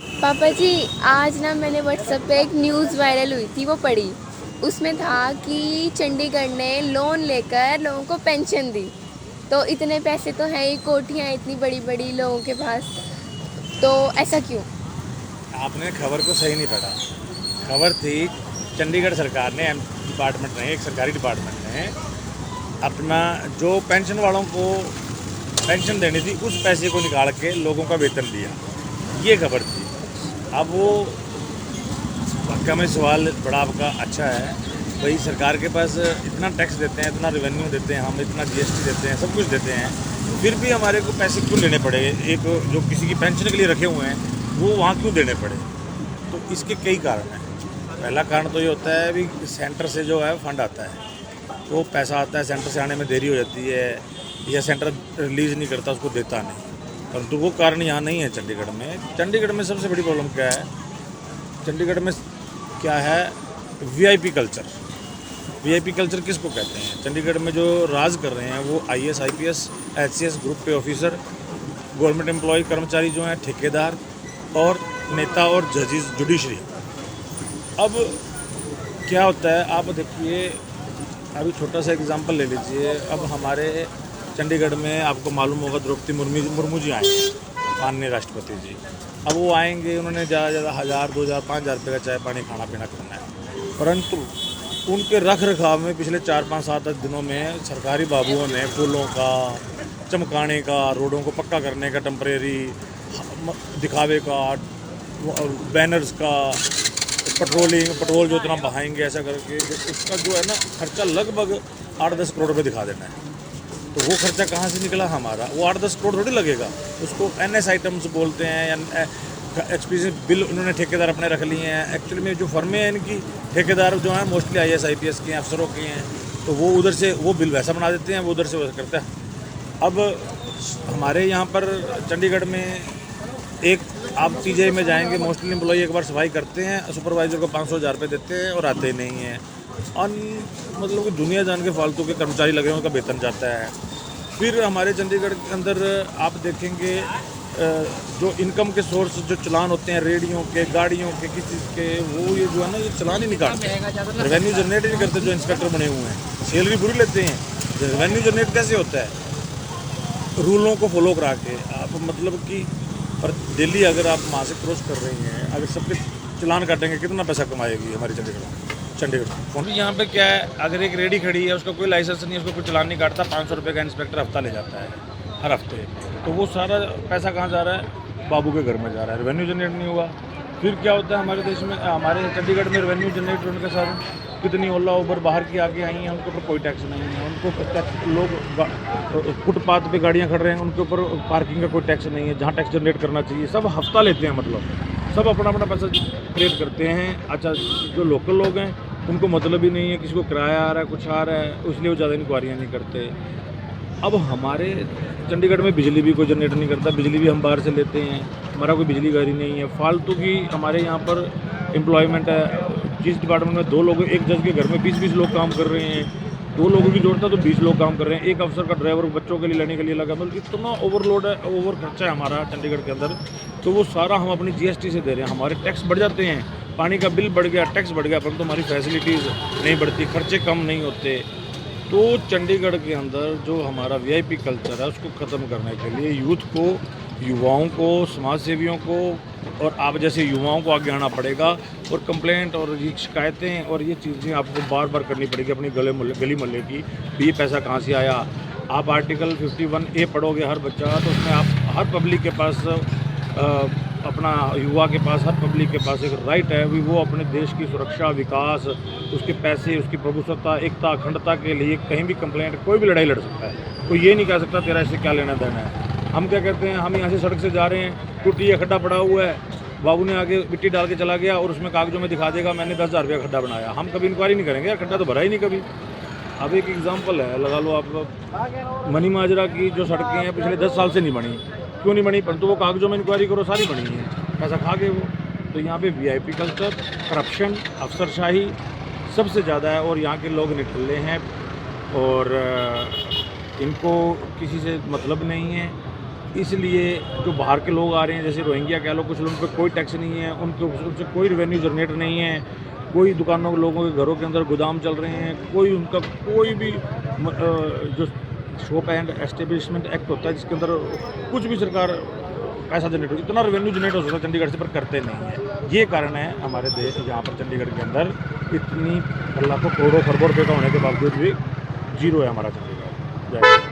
पापा जी, आज ना मैंने व्हाट्सएप पे एक न्यूज़ वायरल हुई थी, वो पढ़ी। उसमें था कि चंडीगढ़ ने लोन लेकर लोगों को पेंशन दी। तो इतने पैसे तो हैं ही, कोठियाँ इतनी बड़ी बड़ी लोगों के पास, तो ऐसा क्यों? आपने खबर को सही नहीं पढ़ा। खबर थी चंडीगढ़ सरकार ने, डिपार्टमेंट ने, एक सरकारी डिपार्टमेंट ने अपना जो पेंशन वालों को पेंशन देनी थी उस पैसे को निकाल के लोगों का वेतन दिया, ये खबर थी। अब वो वाकई में सवाल बड़ा आपका अच्छा है। भाई सरकार के पास इतना टैक्स देते हैं, इतना रेवेन्यू देते हैं, हम इतना जीएसटी देते हैं, सब कुछ देते हैं, फिर भी हमारे को पैसे क्यों लेने पड़े? एक जो किसी की पेंशन के लिए रखे हुए हैं वो वहाँ क्यों देने पड़े? तो इसके कई कारण हैं। पहला कारण तो ये होता है भी सेंटर से जो है फंड आता है, वो पैसा आता है, सेंटर से आने में देरी हो जाती है या सेंटर रिलीज़ नहीं करता, उसको देता नहीं। परंतु वो कारण यहाँ नहीं है चंडीगढ़ में। चंडीगढ़ में सबसे बड़ी प्रॉब्लम क्या है? चंडीगढ़ में क्या है? VIP culture. वीआईपी कल्चर किसको कहते हैं? चंडीगढ़ में जो राज कर रहे हैं वो आईएएस, आईपीएस, एचसीएस ग्रुप के ऑफिसर, गवर्नमेंट एम्प्लॉय कर्मचारी जो हैं, ठेकेदार और नेता और जजेस, जुडिशरी। अब क्या होता है, आप देखिए, अभी छोटा सा एग्जांपल ले लीजिए। अब हमारे चंडीगढ़ में आपको मालूम होगा द्रौपदी मुर्मू जी आए हैं, माननीय राष्ट्रपति जी। अब वो आएंगे, उन्होंने ज़्यादा से ज़्यादा 1000, 2000, 5000 रुपये का चाय पानी खाना पीना करना है, परंतु उनके रख रखाव में पिछले 4, 5, 7 दिनों में सरकारी बाबुओं ने फूलों का, चमकाने का, रोडों को पक्का करने का, टेम्परेरी दिखावे का, बैनर्स का, पेट्रोल जो इतना बहाएंगे ऐसा करके, उसका जो है ना खर्चा लगभग 8-10 करोड़ रुपये दिखा देना है। तो वो खर्चा कहाँ से निकला हमारा? वो 8-10 करोड़ थोड़ी लगेगा। उसको एनएस आइटम्स बोलते हैं, या एक्सपीरियंस बिल उन्होंने ठेकेदार अपने रख लिए हैं। एक्चुअली में जो फर्में हैं इनकी, ठेकेदार जो हैं मोस्टली आईएएस, आईपीएस के हैं, अफसरों के हैं, तो वो उधर से वो बिल वैसा बना देते हैं, वो उधर से वैसा करते हैं। अब हमारे यहाँ पर चंडीगढ़ में एक, आप पीजे में जाएंगे, मोस्टली एम्प्लॉई एक बार सफाई करते हैं, सुपरवाइजर को 500-1000 रुपये देते हैं और आते नहीं हैं। और मतलब कि दुनिया जान के फालतू के कर्मचारी लगे हैं, उनका वेतन जाता है। फिर हमारे चंडीगढ़ के अंदर आप देखेंगे जो इनकम के सोर्स जो चलान होते हैं, रेडियों के, गाड़ियों के, किस चीज़ के, वो ये जो है ना, ये चलान ही नहीं काटते, रेवेन्यू जनरेट ही नहीं करते। जो इंस्पेक्टर बने हुए हैं सैलरी पूरी लेते हैं, रेवेन्यू जनरेट कैसे होता है? रूलों को फॉलो करा के आप, मतलब कि और दिल्ली अगर आप वहाँ से क्रॉस कर रही हैं, अगर सबके चलान काटेंगे, कितना पैसा कमाएगी हमारी चंडीगढ़ फोन? यहाँ पे क्या है, अगर एक रेडी खड़ी है, उसका कोई लाइसेंस नहीं है, उसको कोई चलान नहीं काटता, 500 रुपये का इंस्पेक्टर हफ्ता ले जाता है हर हफ्ते। तो वो सारा पैसा कहाँ जा रहा है? बाबू के घर में जा रहा है, रेवेन्यू जनरेट नहीं हुआ। फिर क्या होता है हमारे देश में, हमारे चंडीगढ़ में रेवेन्यू जनरेट होने के साथ कितनी ओला उबर बाहर की आगे आई हैं, उनके ऊपर कोई टैक्स नहीं है। उनको टैक्स, लोग फुटपाथ पे गाड़ियाँ खड़ रहे हैं, उनके ऊपर पार्किंग का कोई टैक्स नहीं है, जहाँ टैक्स जनरेट करना चाहिए सब हफ्ता लेते हैं। मतलब सब अपना अपना पैसा क्रिएट करते हैं। अच्छा, जो लोकल लोग हैं उनको मतलब ही नहीं है, किसी को किराया आ रहा है, कुछ आ रहा है, इसलिए वो ज़्यादा इंक्वायरियाँ नहीं करते। अब हमारे चंडीगढ़ में बिजली भी कोई जनरेट नहीं करता, बिजली भी हम बाहर से लेते हैं, हमारा कोई बिजली घर ही नहीं है। फालतू की हमारे यहाँ पर एम्प्लॉयमेंट है। जिस डिपार्टमेंट में 2 लोग, एक जज के घर में 20-20 लोग काम कर रहे हैं, 2 लोगों की जरूरत है तो 20 लोग काम कर रहे हैं। एक अफसर का ड्राइवर बच्चों के लिए लेने के लिए लगा, मतलब इतना ओवरलोड है, ओवर खर्चा है हमारा चंडीगढ़ के अंदर। तो वो सारा हम अपनी जीएसटी से दे रहे हैं, हमारे टैक्स बढ़ जाते हैं, पानी का बिल बढ़ गया, टैक्स बढ़ गया, परंतु हमारी फैसिलिटीज़ नहीं बढ़ती, खर्चे कम नहीं होते। तो चंडीगढ़ के अंदर जो हमारा वीआईपी कल्चर है उसको ख़त्म करने के लिए यूथ को, युवाओं को, समाज सेवियों को और आप जैसे युवाओं को आगे आना पड़ेगा, और कंप्लेंट और ये शिकायतें और ये चीज़ें आपको बार बार करनी पड़ेगी अपनी गली मोहल्ले की भी। ये पैसा कहाँ से आया? आप आर्टिकल 51A पढ़ोगे हर बच्चा, तो उसमें आप हर पब्लिक के पास, अपना युवा के पास, हर पब्लिक के पास एक राइट है भी वो अपने देश की सुरक्षा, विकास, उसके पैसे, उसकी प्रभुसत्ता, एकता, अखंडता के लिए कहीं भी कंप्लेंट, कोई भी लड़ाई लड़ सकता है। कोई ये नहीं कह सकता तेरा इससे क्या लेना देना है। हम क्या कहते हैं, हम यहाँ से सड़क से जा रहे हैं, टूटी है, खड्डा पड़ा हुआ है, बाबू ने आगे मिट्टी डाल के चला गया और उसमें कागजों में दिखा देगा मैंने 10,000 रुपये खड्डा बनाया। हम कभी इंक्वायरी नहीं करेंगे, यार खड्डा तो भरा ही नहीं कभी। अब एक एग्जांपल है, लगा लो आप, मनी माजरा की जो सड़कें हैं पिछले 10 साल से नहीं बनी। क्यों नहीं बनी? परंतु वो कागजों में इंक्वायरी करो, सारी बनी है, पैसा खा गए वो। तो यहाँ पे वीआईपी कल्चर, करप्शन, अफसरशाही सबसे ज़्यादा है, और यहाँ के लोग निठल्ले हैं और इनको किसी से मतलब नहीं है। इसलिए जो बाहर के लोग आ रहे हैं, जैसे रोहिंग्या कह लो, कुछ लोगों पे कोई टैक्स नहीं है, उनसे कोई रेवेन्यू जनरेट नहीं है, कोई दुकानों लोगों के घरों के अंदर गोदाम चल रहे हैं, कोई उनका कोई भी जो शॉप एंड एस्टेब्लिशमेंट एक्ट होता है जिसके अंदर कुछ भी सरकार पैसा जनरेट हो, इतना रेवेन्यू जनरेट हो सकता है चंडीगढ़ से, पर करते नहीं है। ये कारण है हमारे देश यहाँ पर चंडीगढ़ के अंदर इतनी लाखों करोड़ों खरबों रुपये का होने के बावजूद भी जीरो है हमारा चंडीगढ़। जय हिंद।